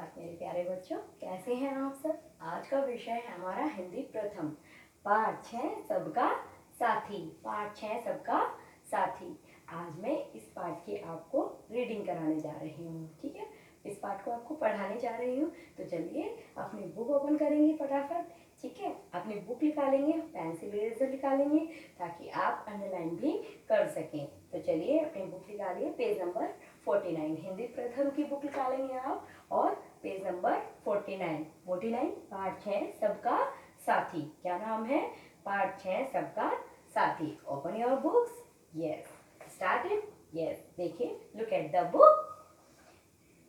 सुप्रभात मेरे प्यारे बच्चों, कैसे हैं आप सब। आज का विषय है हमारा हिंदी प्रथम पाठ 6 सबका साथी। पाठ 6 सबका साथी। आज मैं इस पाठ की आपको रीडिंग कराने जा रही हूँ। ठीक है, इस पाठ को आपको पढ़ाने जा रही हूँ। तो चलिए अपनी बुक ओपन करेंगे फटाफट। ठीक है, अपनी बुक निकालेंगे, पेंसिल इरेजर निकालेंगे ताकि आप अंडरलाइन भी कर सकें। तो चलिए अपनी बुक निकालिए, पेज नंबर 49 हिंदी प्रथम की बुक निकालेंगे आप और पेज नंबर 49 पाठ 6 सबका साथी। क्या नाम है? पाठ 6 सबका साथी। Open your books. Yes, started. Yes, देखिए, लुक एट द बुक।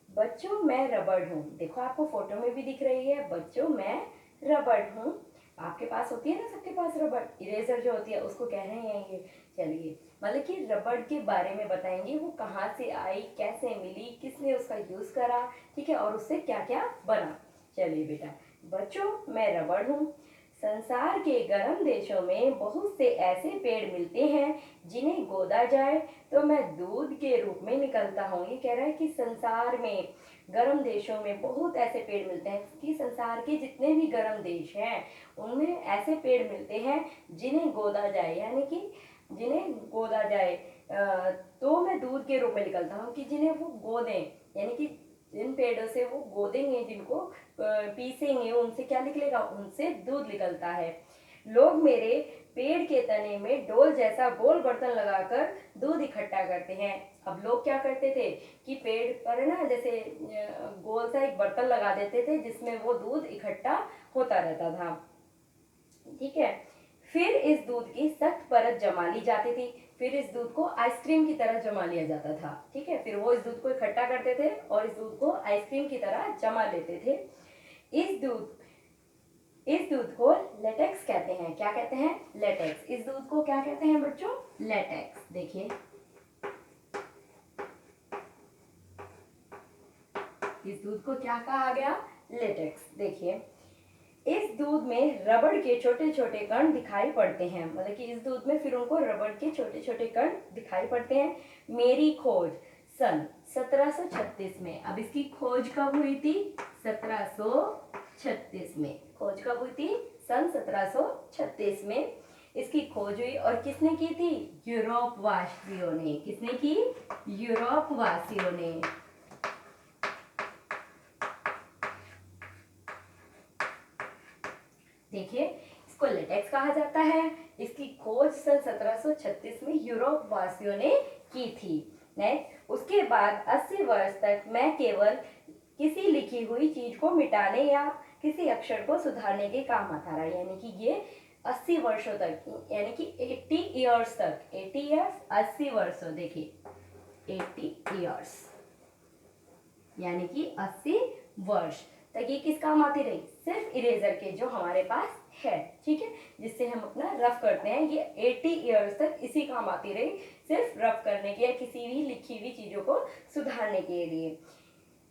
बच्चों मैं रबड़ हूँ। देखो आपको फोटो में भी दिख रही है। बच्चों मैं रबड़ हूँ। आपके पास होती है ना, सबके पास रबड़ इरेजर जो होती है, उसको कह रहे हैं ये। चलिए, मतलब कि रबड़ के बारे में बताएंगे, वो कहाँ से आई, कैसे मिली, किसने उसका यूज करा, ठीक है, और उससे क्या क्या बना। चलिए बेटा, बच्चों मैं रबड़ हूँ। संसार के गर्म देशों में बहुत से ऐसे पेड़ मिलते हैं जिन्हें गोदा जाए तो मैं दूध के रूप में निकलता हूँ। ये कह रहा है कि संसार में गर्म देशों में बहुत ऐसे पेड़ मिलते हैं कि संसार के जितने भी गर्म देश हैं उनमें ऐसे पेड़ मिलते हैं जिन्हें गोदा जाए, यानी कि जिन्हें गोदा जाए। तो मैं दूध के रूप में निकलता हूँ कि जिन्हें वो गोदें, यानी कि जिन पेड़ों से वो गोदेंगे, जिनको पीसेंगे, उनसे क्या निकलेगा? उनसे दूध निकलता है। लोग मेरे पेड़ के तने में डोल जैसा गोल बर्तन लगाकर दूध इकट्ठा करते हैं। अब लोग क्या करते थे कि पेड़ पर ना जैसे गोल सा एक बर्तन लगा देते थे जिसमें वो दूध इकट्ठा होता रहता था। ठीक है, फिर इस दूध की सख्त परत जमा ली जाती थी। फिर इस दूध को आइसक्रीम की तरह जमा लिया जाता था। ठीक है, फिर वो इस दूध को इकट्ठा करते थे और इस दूध को आइसक्रीम की तरह जमा लेते थे। इस दूध को लेटेक्स कहते हैं। क्या कहते हैं? लेटेक्स। इस दूध को क्या कहते हैं बच्चों? लेटेक्स। देखिए, इस दूध को क्या कहा गया? लेटेक्स। देखिए, इस दूध में रबड़ के छोटे छोटे कण दिखाई पड़ते हैं। मतलब कि इस दूध में फिर उनको रबड़ के छोटे छोटे कण दिखाई पड़ते हैं। मेरी खोज सन 1736 में। अब इसकी खोज कब हुई थी? 1736 में। खोज कब हुई थी? सन 1736 में इसकी खोज हुई। और किसने की थी? यूरोप वासियों ने। किसने की? यूरोप वासियों ने। देखिए, इसको लेटेक्स कहा जाता है। इसकी खोज सन 1736 में यूरोप वासियों ने की थी। नेक्स्ट, उसके बाद 80 वर्ष तक मैं केवल किसी लिखी हुई चीज को मिटाने या किसी अक्षर को सुधारने के काम आता रहा। यानी कि ये 80 वर्षों तक, यानी कि 80 ईयर्स तक, 80 ईयर्स 80 वर्षों। देखिए, 80 ईयर्स यानी कि 80 वर्ष तक ये किस काम आती रही? सिर्फ इरेजर के जो हमारे पास है, ठीक है, जिससे हम अपना रफ करते हैं, ये 80 ईयर्स तक इसी काम आती रही, सिर्फ रफ करने के या किसी भी लिखी हुई चीजों को सुधारने के लिए।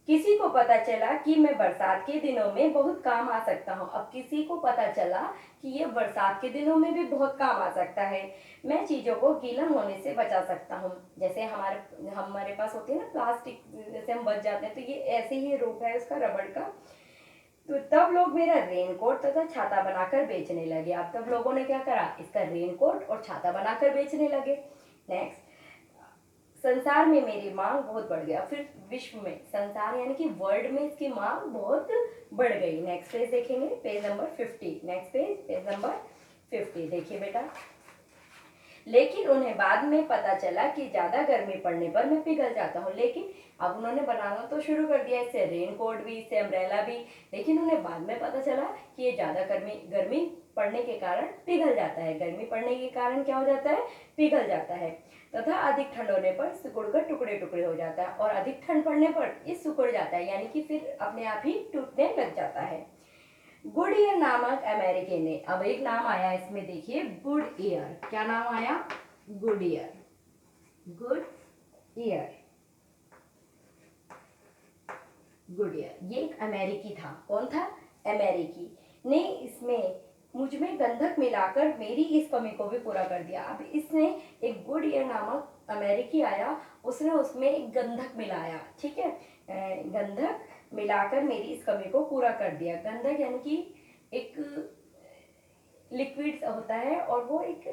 किसी को पता चला कि मैं बरसात के दिनों में बहुत काम आ सकता हूँ। अब किसी को पता चला कि ये बरसात के दिनों में भी बहुत काम आ सकता है। मैं चीजों को गीला होने से बचा सकता हूँ। जैसे हमारे पास होती है ना प्लास्टिक, जैसे हम बच जाते हैं, तो ये ऐसे ही रूप है उसका, रबड़ का। तो तब लोग मेरा रेनकोट तथा छाता बनाकर बेचने लगे। अब तब लोगों ने क्या करा? इसका रेनकोट और छाता बनाकर बेचने लगे। नेक्स्ट, संसार में मेरी मांग बहुत बढ़ गया। फिर विश्व में, संसार यानी कि वर्ल्ड में इसकी मांग बहुत बढ़ गई। नेक्स्ट पेज देखेंगे, page number 50। Next page, page number 50। देखिए बेटा, लेकिन उन्हें बाद में पता चला कि ज्यादा गर्मी पड़ने पर मैं पिघल जाता हूँ। लेकिन अब उन्होंने बनाना तो शुरू कर दिया, इससे रेनकोट भी, इससे अम्ब्रेला भी, लेकिन उन्हें बाद में पता चला कि ये ज्यादा गर्मी पड़ने के कारण पिघल जाता है। गर्मी पड़ने के कारण क्या हो जाता है? पिघल जाता है। तथा अधिक ठंड होने पर सिकुड़कर टुकड़े टुकड़े हो जाता है, और अधिक ठंड पड़ने पर ये सिकुड़ जाता है, यानी कि फिर अपने आप ही टूटने लग जाता है। गुडईयर नामक अमेरिकी ने, अब एक नाम आया इसमें, देखिए, गुडईयर। क्या नाम आया? गुडईयर। गुडईयर, गुडईयर ये एक अमेरिकी था। कौन था? अमेरिकी ने इसमें मुझ में गंधक मिलाकर मेरी इस कमी को भी पूरा कर दिया। अब इसने, एक गुडईयर नामक अमेरिकी आया, उसने उसमें एक गंधक मिलाया। ठीक है, गंधक मिलाकर मेरी इस कमी को पूरा कर दिया। गंधक यानी कि एक लिक्विड होता है और वो एक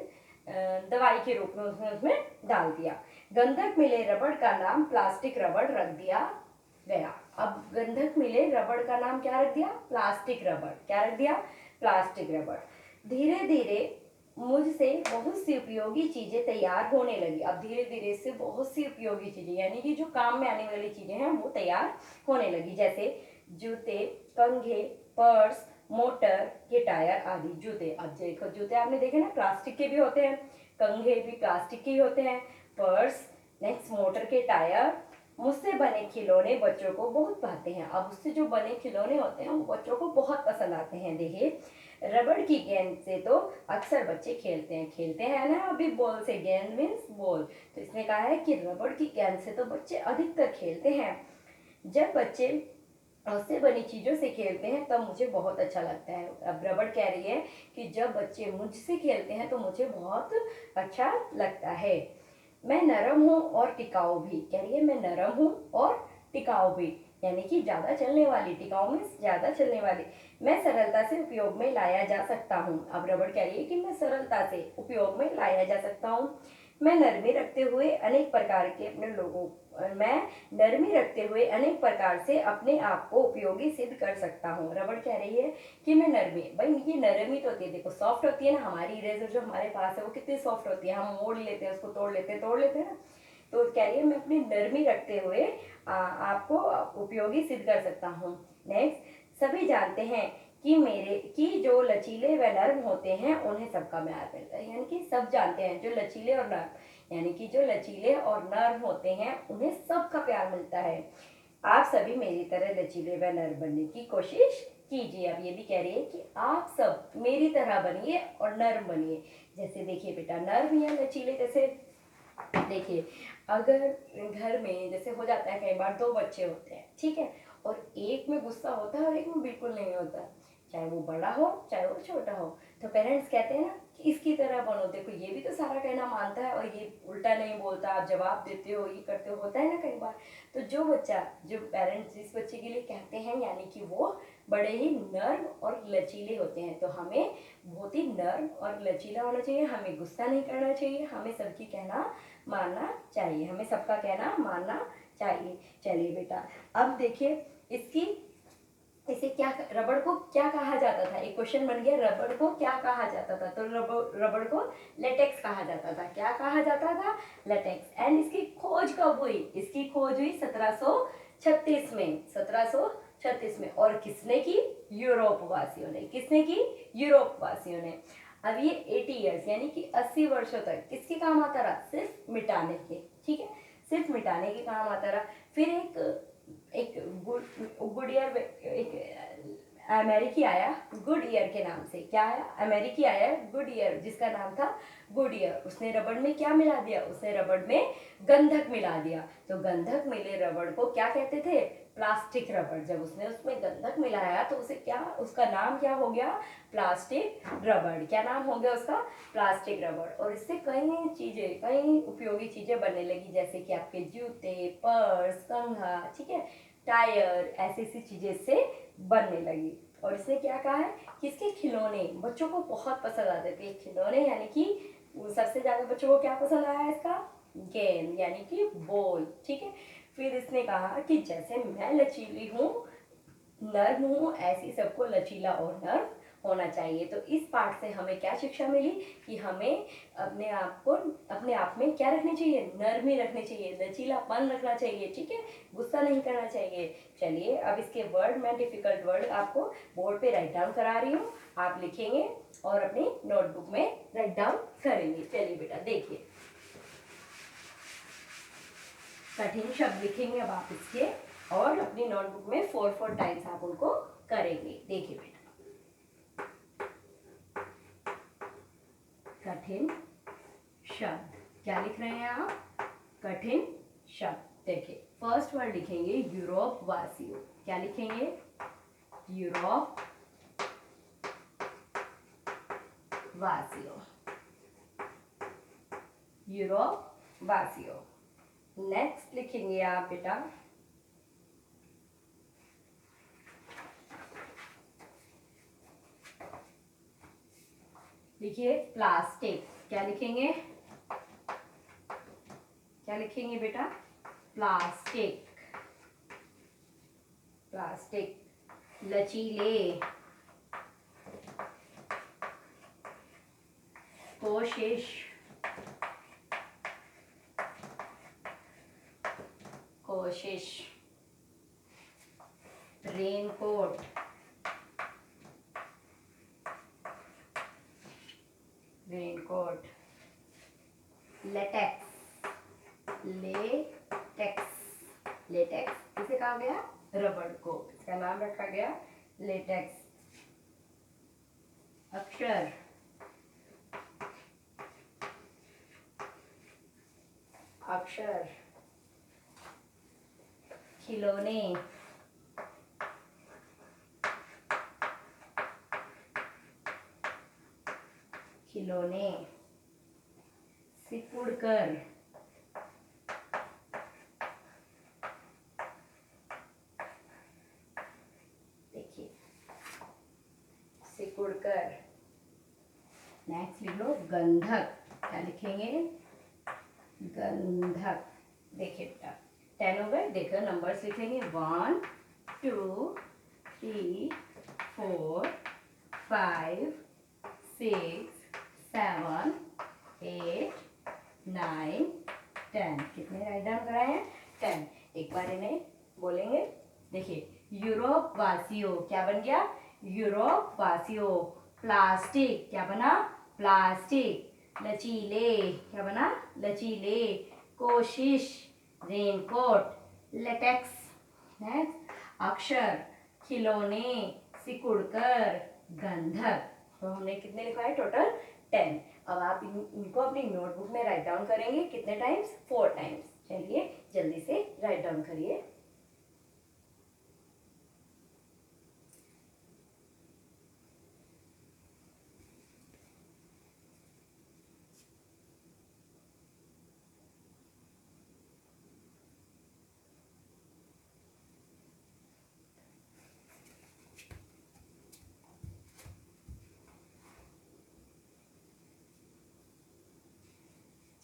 दवाई के रूप में उसमें डाल दिया। गंधक मिले रबड़ का नाम प्लास्टिक रबड़ रख दिया गया। अब गंधक मिले रबड़ का नाम क्या रख दिया? प्लास्टिक रबड़। क्या रख दिया? प्लास्टिक रबड़। धीरे धीरे मुझसे बहुत सी उपयोगी चीजें तैयार होने लगी। अब धीरे धीरे से बहुत सी उपयोगी चीजें यानी कि जो काम में आने वाली चीजें हैं वो तैयार होने लगी, जैसे जूते, कंघे, पर्स, मोटर के टायर आदि। जूते, अब देखो जूते आपने देखे ना, प्लास्टिक के भी होते हैं, कंघे भी प्लास्टिक के ही होते हैं, पर्स, नेक्स्ट मोटर के टायर। मुझसे बने खिलौने बच्चों को बहुत भाते हैं। अब उससे जो बने खिलौने होते हैं वो बच्चों को बहुत पसंद आते हैं। देखिए, रबड़ की गेंद से तो अक्सर बच्चे खेलते हैं ना, अभी बॉल से, गेंद मीन्स बॉल। तो इसने कहा है कि रबड़ की गेंद से तो बच्चे अधिकतर खेलते हैं। जब बच्चे उससे बनी चीज़ों से खेलते हैं तब मुझे बहुत अच्छा लगता है। अब रबड़ कह रही है कि जब बच्चे मुझसे खेलते हैं तो मुझे बहुत अच्छा लगता है। मैं नरम हूँ और टिकाऊ भी। कह रही है मैं नरम हूँ और टिकाऊ भी, यानी कि ज़्यादा चलने वाली। टिकाऊ में ज़्यादा चलने वाली। मैं सरलता से उपयोग में लाया जा सकता हूँ। अब रबड़ कह रही है कि मैं सरलता से उपयोग में लाया जा सकता हूँ। मैं नरमी रखते हुए अनेक प्रकार के अपने लोगों मैं नरमी रखते हुए अनेक प्रकार से अपने आप को उपयोगी सिद्ध कर सकता हूँ। रबड़ कह रही है कि मैं नरमी, भाई ये नरमी तो होती है, देखो सॉफ्ट होती है ना, हमारी इरेजर जो हमारे पास है वो कितनी सॉफ्ट होती है, हम मोड़ लेते हैं उसको, तोड़ लेते हैं ना। तो कह रही है मैं अपनी नरमी रखते हुए आपको उपयोगी सिद्ध कर सकता हूँ। नेक्स्ट, सभी जानते हैं कि जो लचीले व नर्म होते हैं उन्हें सबका प्यार मिलता है। यानी कि सब जानते हैं जो लचीले और नर्म, यानी कि जो लचीले और नर्म होते हैं उन्हें सबका प्यार मिलता है। आप सभी मेरी तरह लचीले व नर्म बनने की कोशिश कीजिए। अब ये भी कह रही है कि आप सब मेरी तरह बनिए और नर्म बनिए। जैसे देखिए बेटा, नर्म या लचीले, जैसे देखिए अगर घर में जैसे हो जाता है कई बार, दो बच्चे होते हैं, ठीक है, और एक में गुस्सा होता है और एक में बिल्कुल नहीं होता, चाहे वो बड़ा हो चाहे वो छोटा हो। तो पेरेंट्स कहते हैं ना कि इसकी तरह बनो। देखो ये भी तो सारा कहना मानता है और ये उल्टा नहीं बोलता, आप जवाब देते हो, ये करते हो, होता है ना कई बार। तो जो पेरेंट्स जिस बच्चे के लिए कहते हैं यानी कि वो बड़े ही नर्म और लचीले होते हैं। तो हमें बहुत ही नर्म और लचीला होना चाहिए, हमें गुस्सा नहीं करना चाहिए, हमें सबकी कहना मानना चाहिए, हमें सबका कहना मानना चाहिए। चलिए बेटा, अब देखिए इसे क्या, रबड़ को क्या कहा जाता था? एक क्वेश्चन बन गया, रबड़ को क्या कहा जाता था? तो रबड़ को लेटेक्स कहा जाता था। क्या कहा जाता था? लेटेक्स। एंड इसकी खोज कब हुई? इसकी खोज हुई 1736 में, 1736 में। और किसने की? यूरोप वासियों ने। किसने की? यूरोप वासियों ने। अब ये 80 ईयर्स यानी कि 80 वर्षों तक किसके काम आता रहा? सिर्फ मिटाने के, ठीक है, सिर्फ मिटाने के काम आता रहा। फिर एक गुडियर, एक अमेरिकी आया गुडईयर के नाम से। क्या आया? अमेरिकी आया गुडईयर, जिसका नाम था गुडईयर। उसने रबड़ में क्या मिला दिया? उसने रबड़ में गंधक मिला दिया। तो गंधक मिले रबड़ को क्या कहते थे? प्लास्टिक रबड़। जब उसने उसमें गंधक मिलाया तो उसे क्या, उसका नाम क्या हो गया? प्लास्टिक रबड़। क्या नाम हो गया उसका? प्लास्टिक रबड़। और इससे कई चीजें, कई उपयोगी चीजें बनने लगी, जैसे कि आपके जूते, पर्स, कंघा, ठीक है, टायर, ऐसी ऐसी चीजें इससे बनने लगी। और इसने क्या कहा है कि इसके खिलौने बच्चों को बहुत पसंद आते थे। खिलौने यानी कि सबसे ज्यादा बच्चों को क्या पसंद आया इसका? गेंद यानी कि बॉल, ठीक है। फिर इसने कहा कि जैसे मैं लचीली हूँ, नर्म हूँ, ऐसी सबको लचीला और नर्म होना चाहिए। तो इस पाठ से हमें क्या शिक्षा मिली कि हमें अपने आप में क्या रखनी चाहिए? नरमी रखनी चाहिए, लचीलापन रखना चाहिए, ठीक है, गुस्सा नहीं करना चाहिए। चलिए अब इसके वर्ड, मैं डिफिकल्ट वर्ड आपको बोर्ड पे राइट डाउन करा रही हूँ, आप लिखेंगे और अपनी नोटबुक में राइट डाउन करेंगे। चलिए बेटा देखिए, कठिन शब्द लिखेंगे अब आप इसके और अपनी नोटबुक में 4 टाइम्स आप उनको करेंगे। देखिए बेटा, कठिन शब्द, क्या लिख रहे हैं आप? कठिन शब्द। देखिए फर्स्ट वर्ड लिखेंगे यूरोप वासियों। क्या लिखेंगे? यूरोप वासियों, यूरोप वासियों। नेक्स्ट लिखेंगे आप बेटा लिखिए प्लास्टिक। क्या लिखेंगे, क्या लिखेंगे बेटा, प्लास्टिक। प्लास्टिक। लचीले, कोशिश, कोशिश। Raincoat, raincoat. Latex, latex, latex किसे कहा गया, रबड़ को, इसका नाम रखा गया लेटेक्स। अक्षर, अक्षर। खिलौने, खिलौने। सिकुड़कर, देखिए सिकुड़कर। नेक्स्ट लिख लो गंधक। क्या लिखेंगे, गंधक। देखिए बेटा 10 हो गए, देखो नंबर्स लिखेंगे 1 2 3 4 5 6 7 8 9 10। कितने राइट डाउन कराए हैं, 10। एक बार इन्हें बोलेंगे, देखिए यूरोप वासियों, क्या बन गया, यूरोप वासियों। प्लास्टिक, क्या बना, प्लास्टिक। लचीले, क्या बना, लचीले। कोशिश, रेनकोट। लेटेक्स। नेक्स्ट अक्षर, खिलौने, सिकुड़कर, गंधक। तो हमने कितने लिखवाए टोटल 10। अब आप इनको अपनी नोटबुक में राइट डाउन करेंगे, कितने टाइम्स, 4 टाइम्स। चलिए जल्दी से राइट डाउन करिए।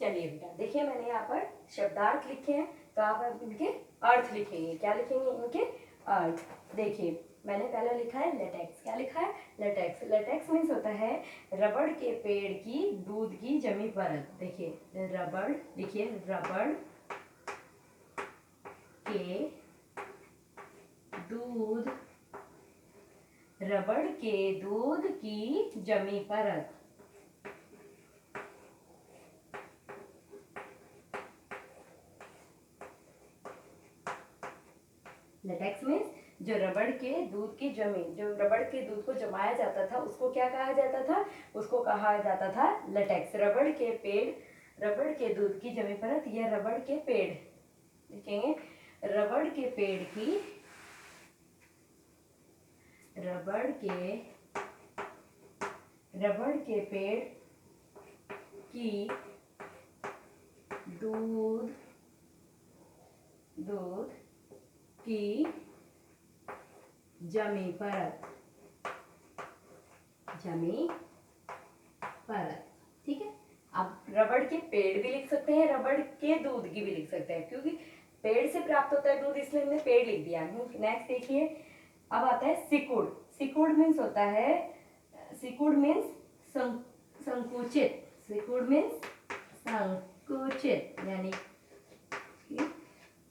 चलिए बेटा देखिए मैंने यहाँ पर शब्दार्थ लिखे हैं, तो आप अब इनके अर्थ लिखेंगे। क्या लिखेंगे, इनके अर्थ। देखिए मैंने पहले लिखा है लेटेक्स। क्या लिखा है, लेटेक्स। लेटेक्स मीन्स होता है रबड़ के पेड़ की दूध की जमी परत। देखिए रबड़, लिखिए रबड़ के दूध, रबड़ के दूध की जमी परत। लेटेक्स मीन्स जो रबड़ के दूध की जमी, जो रबड़ के दूध को जमाया जाता था उसको क्या कहा जाता था, उसको कहा जाता था लेटेक्स। रबड़ के पेड़, रबड़ के दूध की जमी परत, यह रबड़ के पेड़, लिखेंगे रबड़ के पेड़ की, रबड़ के पेड़ की दूध की जमी परत, जमी परत। ठीक है, अब रबड़ के पेड़ भी लिख सकते हैं, रबड़ के दूध की भी लिख सकते हैं, क्योंकि पेड़ से प्राप्त होता है दूध, इसलिए हमने पेड़ लिख दिया। नेक्स्ट देखिए, अब आता है सिकुड़। सिकुड़ मीन्स होता है, सिकुड़ मीन्स संकुचित। सिकुड़ मीन्स संकुचित, यानी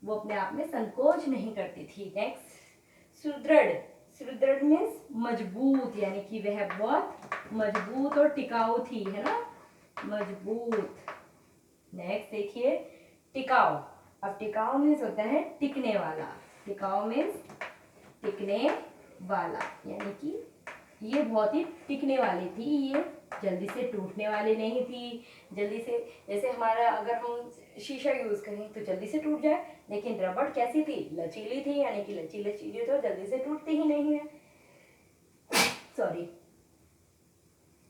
वो अपने आप में संकोच नहीं करती थी। नेक्स्ट सुदृढ़। सुदृढ़ मीन्स मजबूत, यानी कि वह बहुत मजबूत और टिकाऊ थी, है ना, मजबूत। नेक्स्ट देखिए टिकाऊ। अब टिकाऊ मीन्स होता है टिकने वाला। टिकाऊ मीन्स टिकने वाला, यानी कि ये बहुत ही टिकने वाली थी, ये जल्दी से टूटने वाली नहीं थी। जल्दी से, जैसे हमारा अगर हम शीशा यूज करें तो जल्दी से टूट जाए, लेकिन रबड़ कैसी थी, लचीली थी, यानी कि लचीली चीजें तो जल्दी से टूटती ही नहीं है। सॉरी।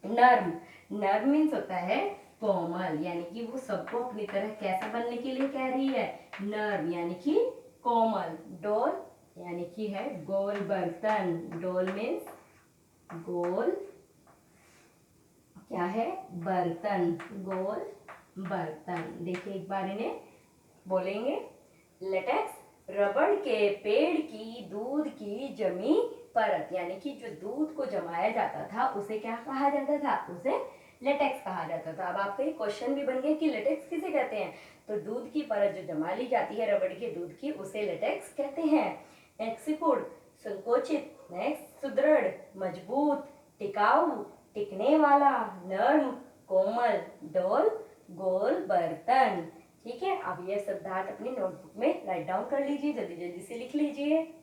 नर्म। नर्म मीन्स होता है कोमल, यानी कि वो सबको अपनी तरह कैसा बनने के लिए कह रही है, नर्म, यानी कि कोमल। डोल, यानी कि है गोल बर्तन। डोल मीन्स गोल क्या है? बर्तन, गोल बर्तन। देखिए एक बार इन्हें बोलेंगे। लेटेक्स रबड़ के पेड़ की दूध की जमी परत, यानी कि जो दूध को जमाया जाता था उसे क्या कहा जाता था? उसे लेटेक्स कहा जाता था। अब आपका ये क्वेश्चन भी बन गया कि लेटेक्स किसे कहते हैं। तो दूध की परत जो जमा ली जाती है रबड़ के दूध की, उसे लेटेक्स कहते हैं। एक सिकुड़, संकोचित। नेक्स्ट सुदृढ़, मजबूत, टिकाऊ, टिकने वाला, नर्म, कोमल, डोल, गोल बर्तन। ठीक है, अब ये शब्दार्थ अपनी नोटबुक में राइट डाउन कर लीजिए, जल्दी जल्दी से लिख लीजिए।